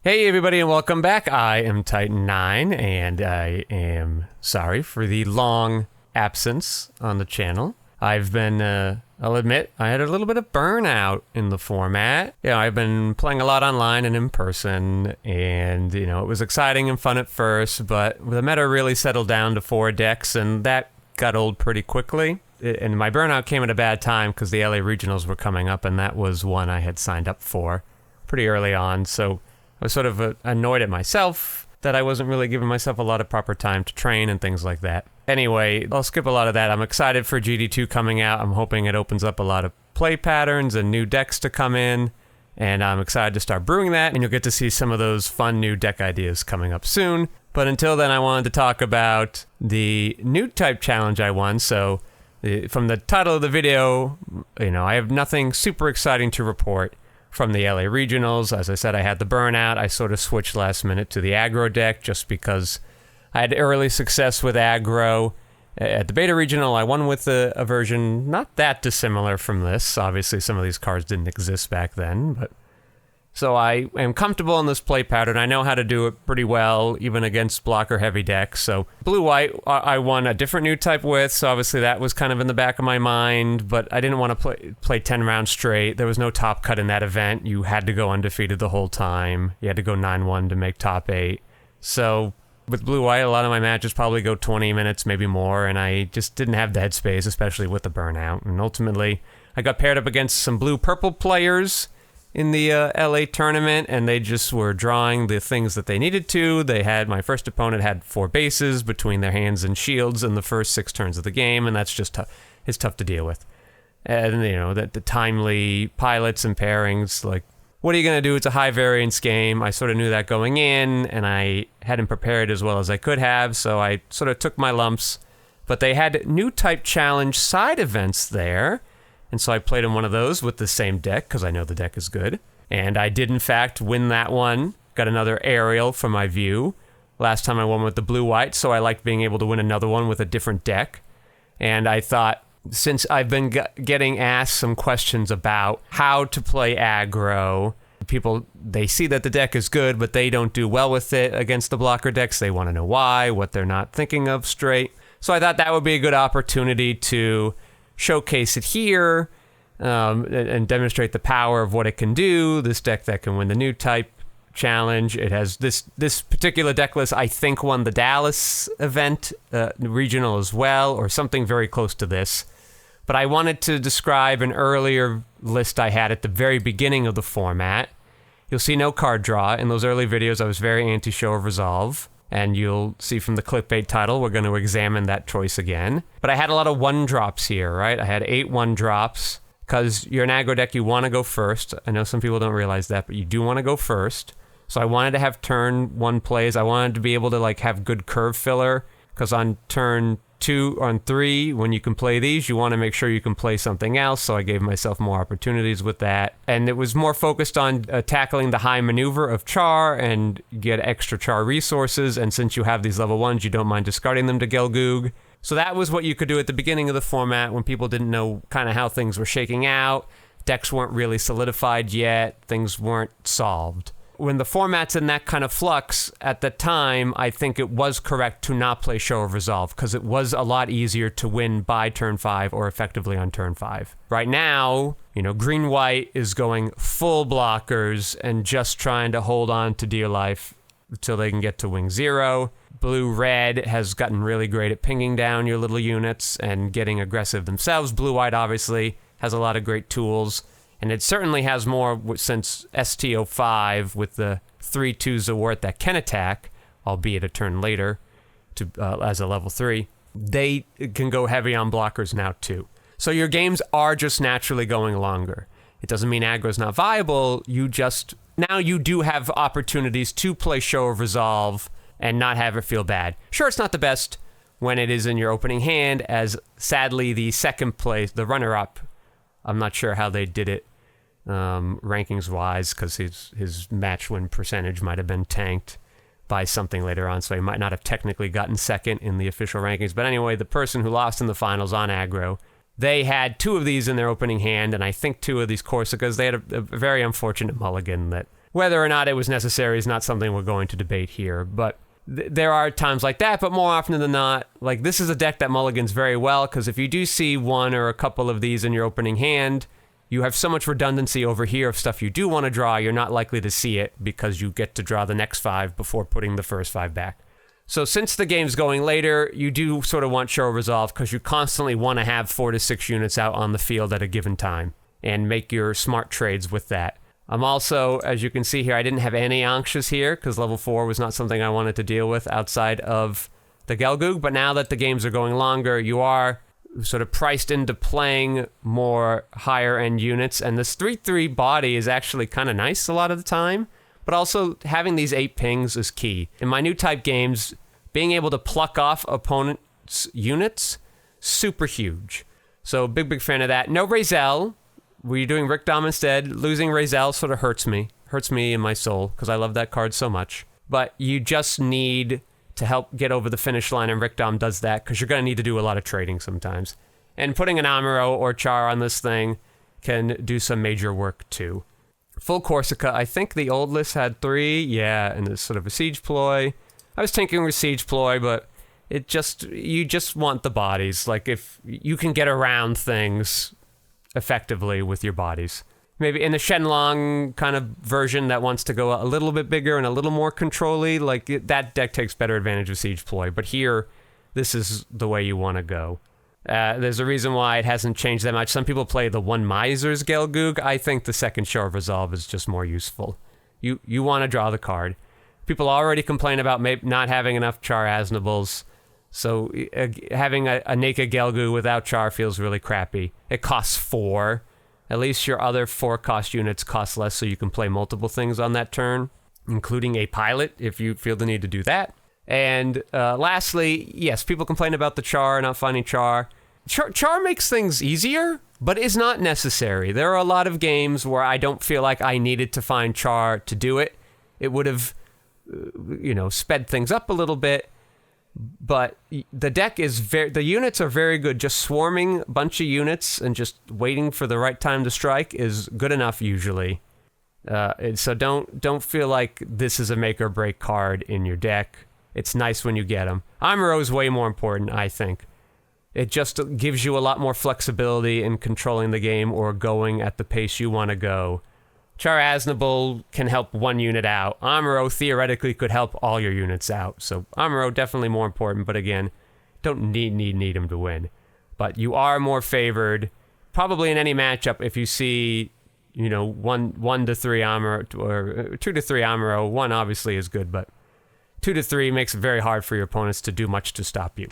Hey everybody and welcome back. I am Titan9 and I am sorry for the long absence on the channel. I've been, I'll admit, I had a little bit of burnout in the format. I've been playing a lot online and in person, and, it was exciting and fun at first, but the meta really settled down to 4 decks, and that got old pretty quickly. And my burnout came at a bad time because the LA Regionals were coming up, and that was one I had signed up for pretty early on, so I was sort of annoyed at myself that I wasn't really giving myself a lot of proper time to train and things like that. Anyway, I'll skip a lot of that. I'm excited for GD2 coming out. I'm hoping it opens up a lot of play patterns and new decks to come in, and I'm excited to start brewing that, and you'll get to see some of those fun new deck ideas coming up soon. But until then, I wanted to talk about the Newtype challenge I won. So from the title of the video, I have nothing super exciting to report from the LA Regionals. As I said, I had the burnout. I sort of switched last minute to the aggro deck just because I had early success with aggro. At the Beta Regional, I won with a version not that dissimilar from this. Obviously, some of these cards didn't exist back then, but so I am comfortable in this play pattern. I know how to do it pretty well, even against blocker-heavy decks. So blue-white, I won a different new type with, so obviously that was kind of in the back of my mind, but I didn't want to play 10 rounds straight. There was no top cut in that event. You had to go undefeated the whole time. You had to go 9-1 to make top 8. So with blue-white, a lot of my matches probably go 20 minutes, maybe more, and I just didn't have the headspace, especially with the burnout. And ultimately, I got paired up against some blue-purple players in the LA tournament, and they just were drawing the things that they needed to. My first opponent had 4 bases between their hands and shields in the first 6 turns of the game, and that's just it's tough to deal with. And, the timely pilots and pairings, like, what are you going to do? It's a high variance game. I sort of knew that going in, and I hadn't prepared as well as I could have, so I sort of took my lumps. But they had Newtype Challenge side events there, and so I played in one of those with the same deck, because I know the deck is good. And I did, in fact, win that one. Got another aerial for my view. Last time I won with the blue-white, so I liked being able to win another one with a different deck. And I thought, since I've been getting asked some questions about how to play aggro, people, they see that the deck is good, but they don't do well with it against the blocker decks. They want to know why, what they're not thinking of straight. So I thought that would be a good opportunity to showcase it here and demonstrate the power of what it can do. This deck that can win the Newtype challenge. It has this particular deck list, I think, won the Dallas event regional as well, or something very close to this. But I wanted to describe an earlier list I had at the very beginning of the format. You'll see no card draw. In those early videos, I was very anti-Show of Resolve. And you'll see from the clickbait title, we're going to examine that choice again. But I had a lot of 1-drops here, right? I had 8 1-drops, because you're an aggro deck, you want to go first. I know some people don't realize that, but you do want to go first. So I wanted to have turn 1 plays. I wanted to be able to have good curve filler, because on turn 2, on 3, when you can play these, you want to make sure you can play something else, so I gave myself more opportunities with that. And it was more focused on tackling the high maneuver of char and get extra char resources, and since you have these level 1s, you don't mind discarding them to Gelgoog. So that was what you could do at the beginning of the format when people didn't know kind of how things were shaking out. Decks weren't really solidified yet, things weren't solved. When the format's in that kind of flux, at the time, I think it was correct to not play Show of Resolve, because it was a lot easier to win by turn 5 or effectively on turn 5. Right now, green-white is going full blockers and just trying to hold on to dear life until they can get to wing 0. Blue-red has gotten really great at pinging down your little units and getting aggressive themselves. Blue-white, obviously, has a lot of great tools. And it certainly has more since ST05 with the 3/2 Zawart that can attack, albeit a turn later as a level 3. They can go heavy on blockers now too. So your games are just naturally going longer. It doesn't mean aggro's not viable. Now you do have opportunities to play Show of Resolve and not have it feel bad. Sure, it's not the best when it is in your opening hand, as sadly the second place, the runner-up, I'm not sure how they did it rankings-wise, because his match win percentage might have been tanked by something later on, so he might not have technically gotten second in the official rankings. But anyway, the person who lost in the finals on aggro, they had 2 of these in their opening hand, and I think 2 of these Corsicas. They had a very unfortunate mulligan that Whether or not it was necessary is not something we're going to debate here, but there are times like that, but more often than not, like this is a deck that mulligans very well, because if you do see one or a couple of these in your opening hand, you have so much redundancy over here of stuff you do want to draw, you're not likely to see it because you get to draw the next 5 before putting the first 5 back. So since the game's going later, you do sort of want Show of Resolve because you constantly want to have 4 to 6 units out on the field at a given time and make your smart trades with that. I'm also, as you can see here, I didn't have any anxious here because level 4 was not something I wanted to deal with outside of the Gelgoog, but now that the games are going longer, you are sort of priced into playing more higher end units, and this 3/3 body is actually kind of nice a lot of the time, but also having these 8 pings is key. In my Newtype games, being able to pluck off opponents' units, super huge. So big fan of that. No Razel. We're doing Rick Dom instead. Losing Razel sort of hurts me in my soul, because I love that card so much. But you just need to help get over the finish line, and Rick Dom does that, because you're going to need to do a lot of trading sometimes. And putting an Amuro or Char on this thing can do some major work too. Full Corsica, I think the old list had 3, yeah, and it's sort of a Siege Ploy. I was tinkering with Siege Ploy, but you just want the bodies. Like, if you can get around things effectively with your bodies. Maybe in the Shenlong kind of version that wants to go a little bit bigger and a little more control-y, like that deck takes better advantage of Siege Ploy. But here, this is the way you want to go. There's a reason why it hasn't changed that much. Some people play the one Miser's Gelgoog. I think the second Show of Resolve is just more useful. You want to draw the card. People already complain about not having enough Char Aznables. So having a naked Gelgoog without Char feels really crappy. It costs 4. At least your other 4-cost units cost less, so you can play multiple things on that turn, including a pilot if you feel the need to do that. And lastly, yes, people complain about the Char, not finding Char. Char makes things easier, but is not necessary. There are a lot of games where I don't feel like I needed to find Char to do it. It would have, sped things up a little bit. But the deck is the units are very good. Just swarming a bunch of units and just waiting for the right time to strike is good enough usually. So don't feel like this is a make or break card in your deck. It's nice when you get them. Amuro is way more important, I think. It just gives you a lot more flexibility in controlling the game or going at the pace you want to go. Char Aznable can help one unit out. Amuro theoretically could help all your units out. So Amuro definitely more important, but again, don't need him to win. But you are more favored, probably in any matchup, if you see, 1 to 3 Amuro, or 2 to 3 Amuro. 1 obviously is good, but 2 to 3 makes it very hard for your opponents to do much to stop you.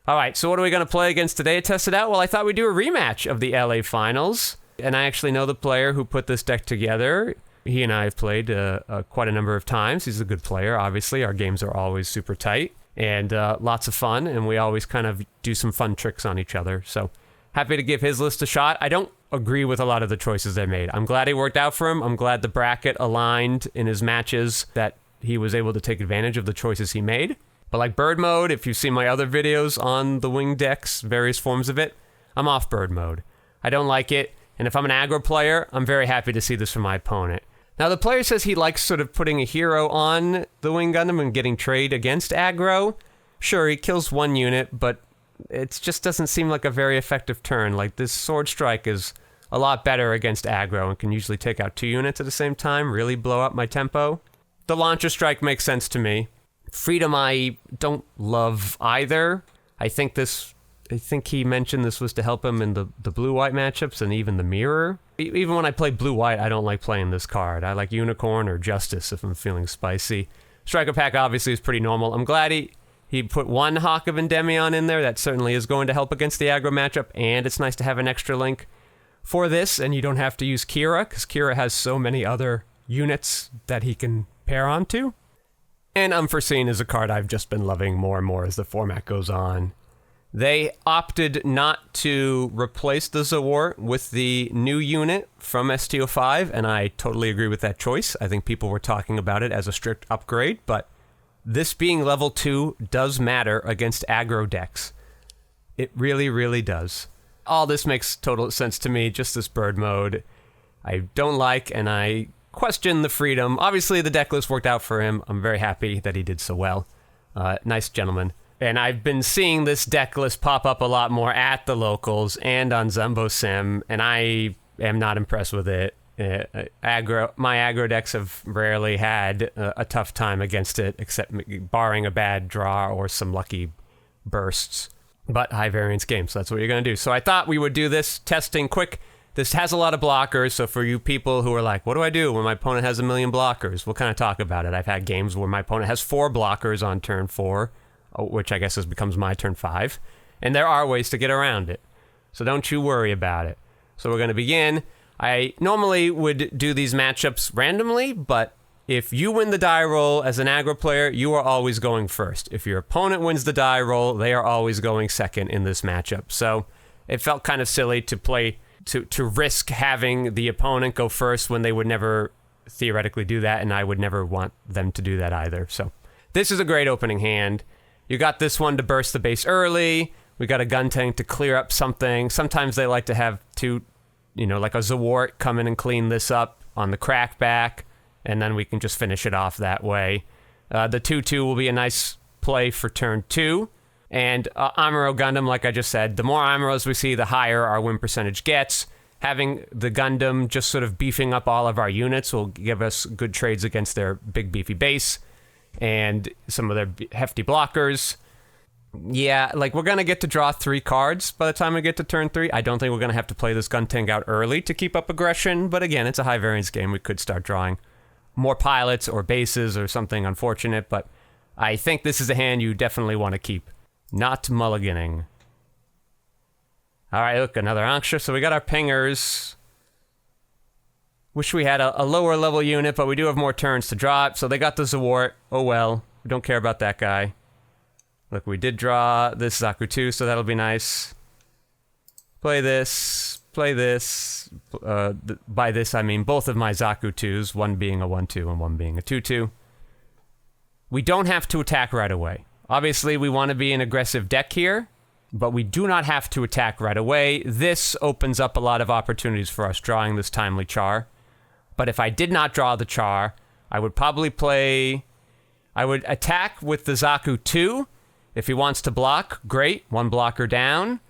All right, so what are we going to play against today to test it out? Well, I thought we'd do a rematch of the LA Finals. And I actually know the player who put this deck together. He and I have played quite a number of times. He's a good player, obviously. Our games are always super tight and lots of fun, and we always kind of do some fun tricks on each other. So happy to give his list a shot. I don't agree with a lot of the choices they made. I'm glad it worked out for him. I'm glad the bracket aligned in his matches, that he was able to take advantage of the choices he made. But like bird mode, if you've seen my other videos on the wing decks, various forms of it, I'm off bird mode. I don't like it. And if I'm an aggro player, I'm very happy to see this from my opponent. Now, the player says he likes sort of putting a hero on the Wing Gundam and getting trade against aggro. Sure, he kills 1 unit, but it just doesn't seem like a very effective turn. Like, this Sword Strike is a lot better against aggro and can usually take out 2 units at the same time, really blow up my tempo. The Launcher Strike makes sense to me. Freedom I don't love either. I think he mentioned this was to help him in the blue-white matchups and even the mirror. Even when I play blue-white, I don't like playing this card. I like Unicorn or Justice if I'm feeling spicy. Striker Pack obviously is pretty normal. I'm glad he put 1 Hawk of Endymion in there. That certainly is going to help against the aggro matchup, and it's nice to have an extra link for this, and you don't have to use Kira, because Kira has so many other units that he can pair onto. And Unforeseen is a card I've just been loving more and more as the format goes on. They opted not to replace the Zawart with the new unit from STO5, and I totally agree with that choice. I think people were talking about it as a strict upgrade, but this being level 2 does matter against aggro decks. It really, really does. All this makes total sense to me, just this bird mode I don't like, and I question the freedom. Obviously, the deck list worked out for him. I'm very happy that he did so well. Nice gentleman. And I've been seeing this deck list pop up a lot more at the locals and on Zumbo Sim, and I am not impressed with it. My aggro decks have rarely had a tough time against it, except barring a bad draw or some lucky bursts. But high variance game, so that's what you're going to do. So I thought we would do this testing quick. This has a lot of blockers, so for you people who are like, what do I do when my opponent has a million blockers? We'll kind of talk about it. I've had games where my opponent has 4 blockers on turn 4, which I guess becomes my turn 5. And there are ways to get around it. So don't you worry about it. So we're going to begin. I normally would do these matchups randomly, but if you win the die roll as an aggro player, you are always going first. If your opponent wins the die roll, they are always going second in this matchup. So it felt kind of silly to play, to risk having the opponent go first when they would never theoretically do that, and I would never want them to do that either. So this is a great opening hand. You got this one to burst the base early. We got a gun tank to clear up something. Sometimes they like to have two, like a Zawart come in and clean this up on the crackback, and then we can just finish it off that way. The 2/2 will be a nice play for turn 2. And Amuro Gundam, like I just said, the more Amuros we see, the higher our win percentage gets. Having the Gundam just sort of beefing up all of our units will give us good trades against their big beefy base and some of their hefty blockers. Yeah, we're going to get to draw 3 cards by the time we get to turn 3. I don't think we're going to have to play this gun tank out early to keep up aggression, but again, it's a high variance game. We could start drawing more pilots or bases or something unfortunate, but I think this is a hand you definitely want to keep. Not mulliganing. All right, look, another Anksha. So we got our pingers. Wish we had a lower level unit, but we do have more turns to draw it. So they got the Zawart. Oh well, we don't care about that guy. Look, we did draw this Zaku 2, so that'll be nice. Play this. Play this. By this, I mean both of my Zaku 2s, one being a 1/2 and one being a 2/2. We don't have to attack right away. Obviously, we want to be an aggressive deck here, but we do not have to attack right away. This opens up a lot of opportunities for us drawing this timely char. But if I did not draw the char, I would probably play... I would attack with the Zaku 2. If he wants to block, great, 1 blocker down.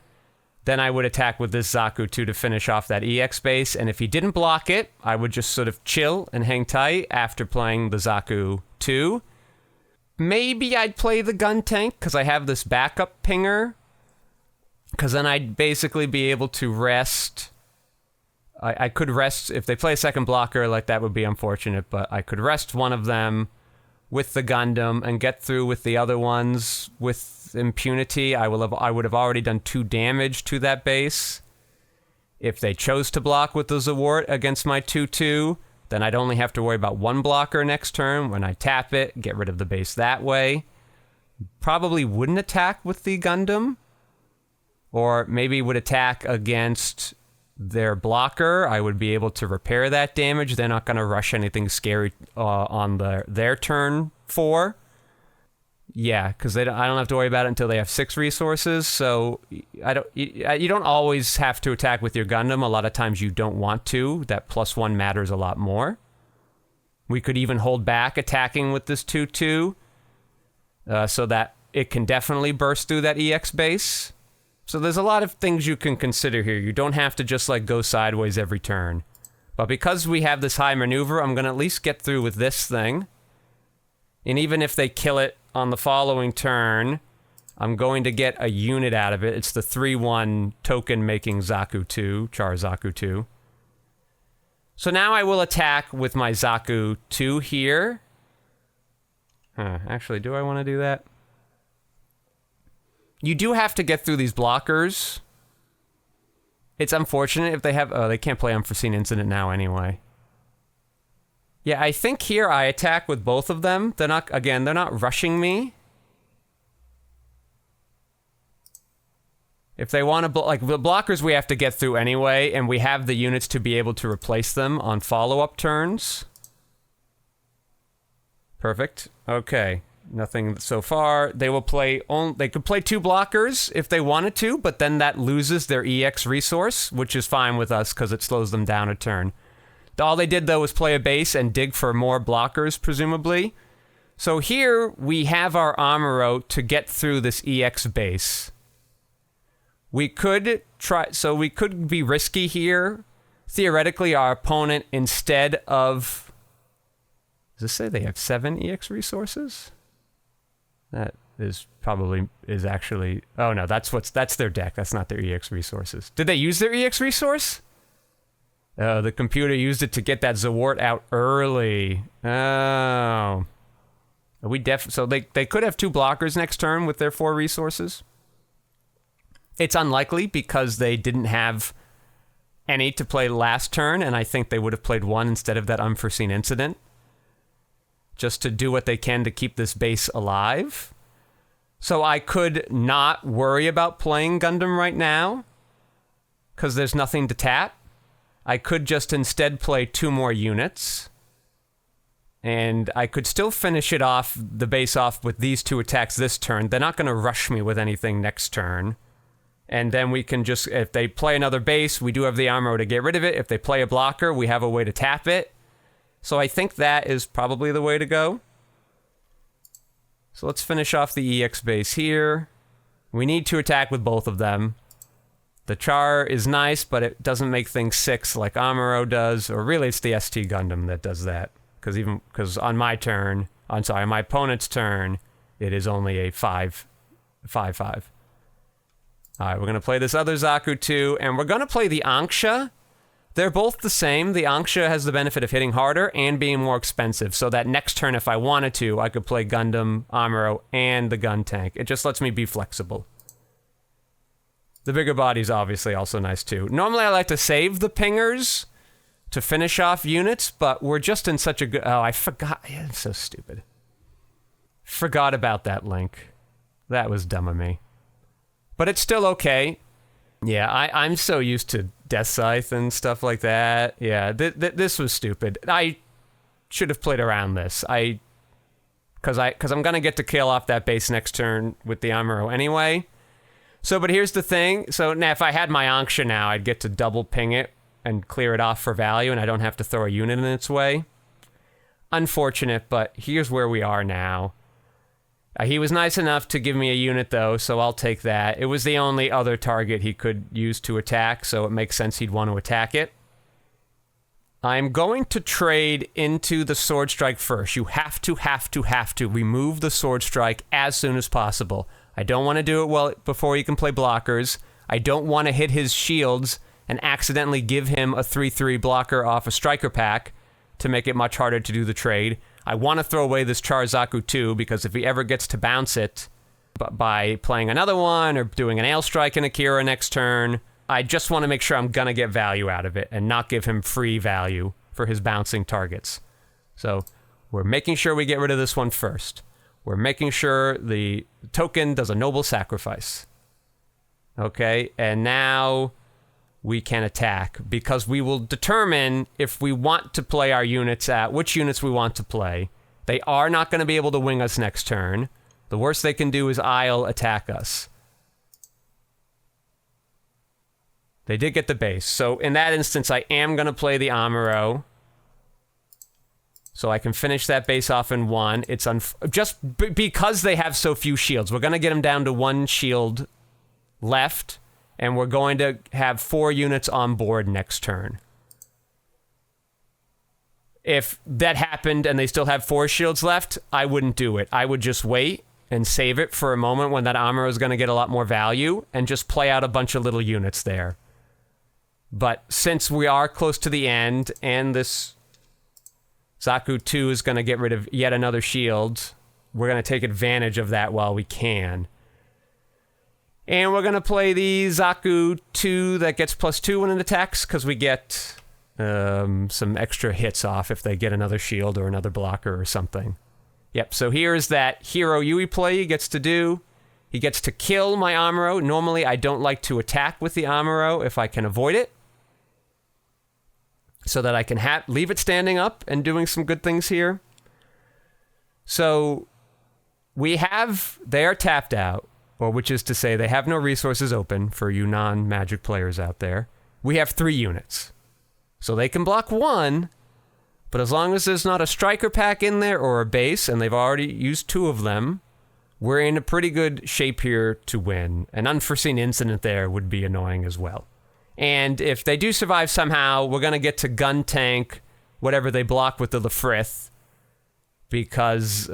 Then I would attack with this Zaku 2 to finish off that EX base. And if he didn't block it, I would just sort of chill and hang tight after playing the Zaku 2. Maybe I'd play the gun tank because I have this backup pinger. Because then I'd basically be able to rest. I could rest if they play a second blocker, that would be unfortunate, but I could rest one of them with the Gundam and get through with the other ones with impunity. I would have already done 2 damage to that base. If they chose to block with the Zawart against my 2/2, then I'd only have to worry about 1 blocker next turn. When I tap it, get rid of the base that way. Probably wouldn't attack with the Gundam. Or maybe would attack against their blocker. I would be able to repair that damage. They're not going to rush anything scary on their turn 4. Yeah, because I don't have to worry about it until they have 6 resources. So you don't always have to attack with your Gundam. A lot of times you don't want to. That +1 matters a lot more. We could even hold back attacking with this 2/2 so that it can definitely burst through that EX base. So there's a lot of things you can consider here. You don't have to just go sideways every turn. But because we have this high maneuver, I'm going to at least get through with this thing. And even if they kill it on the following turn, I'm going to get a unit out of it. It's the 3/1 token making Zaku 2, Char Zaku 2. So now I will attack with my Zaku 2 here. Actually, do I want to do that? You do have to get through these blockers. It's unfortunate if they have... Oh, they can't play Unforeseen Incident now anyway. Yeah, I think here I attack with both of them. They're not rushing me. If they want to... the blockers we have to get through anyway, and we have the units to be able to replace them on follow-up turns. Perfect. Okay. Nothing so far. They will play... They could play 2 blockers if they wanted to, but then that loses their EX resource, which is fine with us because it slows them down a turn. All they did, though, was play a base and dig for more blockers, presumably. So here we have our Amuro to get through this EX base. We could try, so we could be risky here. Theoretically, our opponent, instead of... Does this say they have 7 EX resources? That is actually... Oh, no, that's their deck. That's not their EX resources. Did they use their EX resource? Oh, the computer used it to get that Zawart out early. Oh. So they could have 2 blockers next turn with their 4 resources. It's unlikely because they didn't have any to play last turn, and I think they would have played 1 instead of that unforeseen incident, just to do what they can to keep this base alive. So I could not worry about playing Gundam right now, because there's nothing to tap. I could just instead play 2 more units, and I could still finish it off, the base off, with these 2 attacks this turn. They're not going to rush me with anything next turn. And then we can just, if they play another base, we do have the Amuro to get rid of it. If they play a blocker, we have a way to tap it. So I think that is probably the way to go. So let's finish off the EX base here. We need to attack with both of them. The Char is nice, but it doesn't make things 6 like Amuro does. Or really, it's the ST Gundam that does that. Because on my turn, on my opponent's turn, it is only a 5/5/5. All right, we're going to play this other Zaku too, and we're going to play the Anksha. They're both the same. The Anksha has the benefit of hitting harder and being more expensive, so that next turn, if I wanted to, I could play Gundam, Amuro, and the gun tank. It just lets me be flexible. The bigger body's obviously also nice too. Normally, I like to save the pingers to finish off units, but we're just in such a good... Oh, I forgot. Yeah, it's so stupid. Forgot about that link. That was dumb of me. But it's still okay. Yeah, I'm so used to Death Scythe and stuff like that. Yeah, this was stupid. I should have played around this. Because I'm going to get to kill off that base next turn with the Amuro anyway. So, but here's the thing. So now if I had my Anksha now, I'd get to double ping it and clear it off for value, and I don't have to throw a unit in its way. Unfortunate, but here's where we are now. He was nice enough to give me a unit, though, so I'll take that. It was the only other target he could use to attack, so it makes sense he'd want to attack it. I'm going to trade into the Sword Strike first. You have to remove the Sword Strike as soon as possible. I don't want to do it before he can play blockers. I don't want to hit his shields and accidentally give him a 3/3 blocker off a striker pack to make it much harder to do the trade. I want to throw away this Char Zaku too, because if he ever gets to bounce it by playing another one or doing an Ale Strike in Akira next turn, I just want to make sure I'm going to get value out of it and not give him free value for his bouncing targets. So we're making sure we get rid of this one first. We're making sure the token does a noble sacrifice. Okay, and now we can attack, because we will determine if we want to play our units at which units we want to play. They are not going to be able to wing us next turn. The worst they can do is I'll attack us. They did get the base. So in that instance, I am going to play the Amuro, so I can finish that base off in 1. It's because they have so few shields. We're going to get them down to 1 shield left, and we're going to have 4 units on board next turn. If that happened and they still have 4 shields left, I wouldn't do it. I would just wait and save it for a moment when that Amuro is going to get a lot more value and just play out a bunch of little units there. But since we are close to the end and this Zaku 2 is going to get rid of yet another shield, we're going to take advantage of that while we can. And we're going to play the Zaku 2 that gets +2 when it attacks, because we get some extra hits off if they get another shield or another blocker or something. Yep, so here's that hero Yui play he gets to do. He gets to kill my Amuro. Normally, I don't like to attack with the Amuro if I can avoid it, so that I can leave it standing up and doing some good things here. So they are tapped out. Or which is to say, they have no resources open for you non-Magic players out there. We have 3 units. So they can block 1, but as long as there's not a striker pack in there or a base, and they've already used 2 of them, we're in a pretty good shape here to win. An unforeseen incident there would be annoying as well. And if they do survive somehow, we're going to get to gun tank whatever they block with the Lefrith, because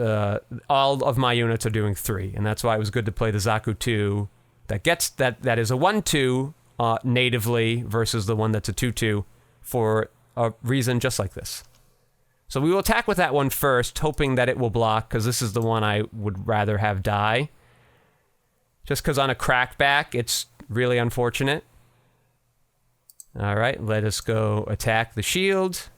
all of my units are doing 3, and that's why it was good to play the Zaku 2 that is a 1-2 natively versus the one that's a 2-2 for a reason just like this. So we will attack with that one first, hoping that it will block, because this is the one I would rather have die. Just because on a crackback, it's really unfortunate. All right, let us go attack the shield.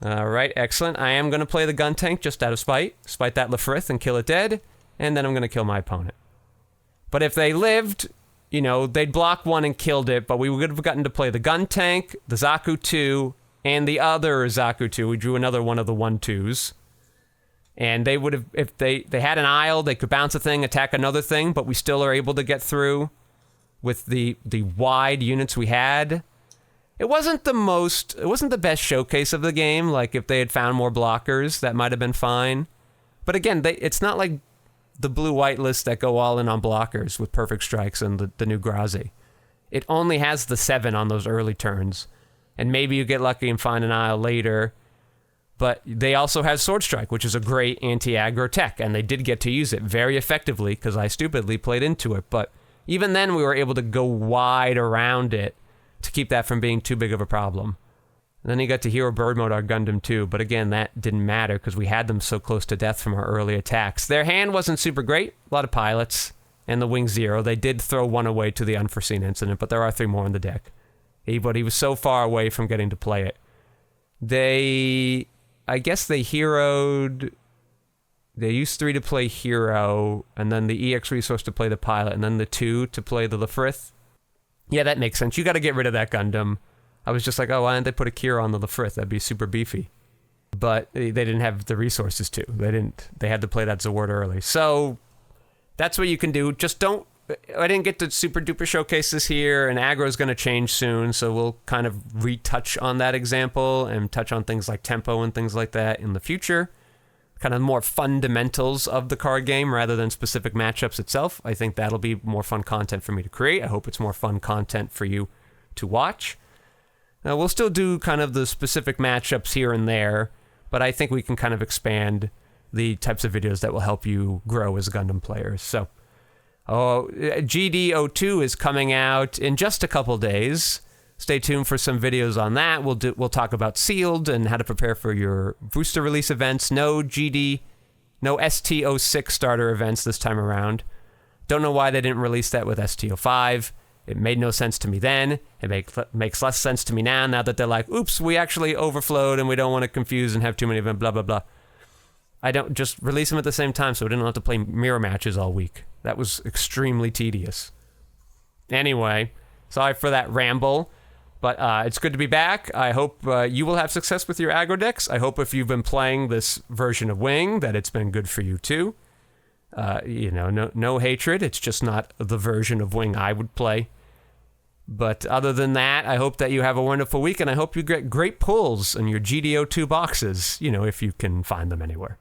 All right, excellent. I am going to play the gun tank just out of spite that Lefrith and kill it dead, and then I'm going to kill my opponent. But if they lived, they'd block 1 and killed it, but we would have gotten to play the gun tank, the Zaku 2, and the other Zaku 2. We drew another one of the 1-2s. And they would have, if they had an isle, they could bounce a thing, attack another thing, but we still are able to get through with the wide units we had. It wasn't the best showcase of the game. Like, if they had found more blockers, that might have been fine. But again, it's not like the blue-white lists that go all in on blockers with perfect strikes and the new Grazi. It only has the 7 on those early turns. And maybe you get lucky and find an isle later. But they also have Sword Strike, which is a great anti-aggro tech. And they did get to use it very effectively because I stupidly played into it. But even then, we were able to go wide around it to keep that from being too big of a problem. And then you got to Hero Bird Mode our Gundam too, but again, that didn't matter because we had them so close to death from our early attacks. Their hand wasn't super great, a lot of pilots, and the Wing Zero. They did throw 1 away to the unforeseen incident, but there are 3 more in the deck. But he was so far away from getting to play it. I guess they used 3 to play Hero, and then the EX resource to play the pilot, and then the 2 to play the Lefrith. Yeah, that makes sense. You got to get rid of that Gundam. I was just like, oh, why didn't they put a Kira on the Lefrith? That'd be super beefy. But they didn't have the resources to. They had to play that Zaward early. So that's what you can do. Just don't... I didn't get to super duper showcases here, and aggro is going to change soon, so we'll kind of retouch on that example and touch on things like tempo and things like that in the future. Kind of more fundamentals of the card game rather than specific matchups itself. I think that'll be more fun content for me to create. I hope it's more fun content for you to watch. Now, we'll still do kind of the specific matchups here and there, but I think we can kind of expand the types of videos that will help you grow as Gundam players. So, GD02 is coming out in just a couple days. Stay tuned for some videos on that. We'll talk about sealed and how to prepare for your booster release events. No ST06 starter events this time around. Don't know why they didn't release that with ST05. It made no sense to me then. It makes less sense to me now that they're like, oops, we actually overflowed and we don't want to confuse and have too many of them, blah, blah, blah. I don't just release them at the same time so we didn't have to play mirror matches all week. That was extremely tedious. Anyway, sorry for that ramble, but it's good to be back. I hope you will have success with your aggro decks. I hope if you've been playing this version of Wing that it's been good for you too. No hatred. It's just not the version of Wing I would play. But other than that, I hope that you have a wonderful week, and I hope you get great pulls in your GD02 boxes, if you can find them anywhere.